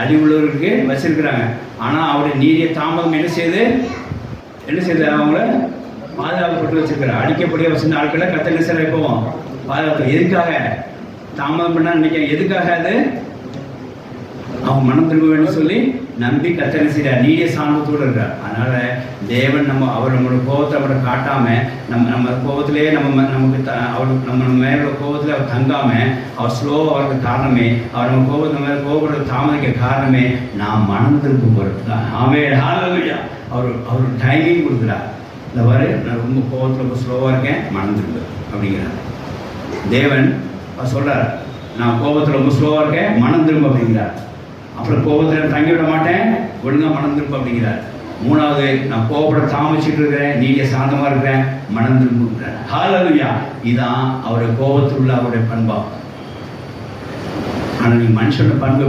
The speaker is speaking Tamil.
அழிவுள்ளவர்களுக்கு வச்சிருக்கிறாங்க. ஆனால் அவருடைய நீடிய தாமதம் என்ன செய்யுது அவங்கள பாதுகாக்கப்பட்டு வச்சிருக்கிறார். அடிக்கப்படிய வச்சிருந்த ஆட்களை கத்தனை சில போவோம் பாதுகாப்பு. எதுக்காக தாமதம் பண்ணா நினைக்கிறேன்? எதுக்காக? அது அவங்க மனம் திரும்ப வேண்டும் சொல்லி நம்பி கத்தனை செய்கிறார். நீடிய சாந்தத்தோடு இருக்கார். அதனால தேவன் அவர் நம்மளோட கோபத்தை அவரை காட்டாம நம்ம கோபத்திலே நமக்கு நம்ம மேலோட கோபத்தில் அவர் தங்காம அவர் ஸ்லோவாக அவருக்கு காரணமே, அவர் நம்ம கோபத்தை மேலே கோபப்படுற தாமதிக்க காரணமே நான் மனம் திரும்ப போகிறது தான். அவர் டைமிங் கொடுக்குறார். இந்த மாதிரி நான் ரொம்ப கோபத்தில் ரொம்ப ஸ்லோவாக இருக்கேன், மனம் திரும்ப அப்படிங்கிறார் தேவன். அவர் சொல்கிறார் நான் கோபத்தில் ரொம்ப ஸ்லோவாக இருக்கேன், மனம் திரும்ப அப்படிங்கிறார். அப்புறம் கோபத்தில் தங்கிவிட மாட்டேன், ஒழுங்காக மனம் திரும்ப அப்படிங்கிறார். மூணாவது நான் கோபப்பட தாமதிச்சுட்டு இருக்கிறேன், நீங்க சாந்தமாக இருக்கிறேன், மனம் திரும்புகிறார். ஹல்லேலூயா. இதான் அவருடைய கோபத்தில் உள்ள அவருடைய பண்பா. ஆனால் நீ மனுஷனோட பண்பு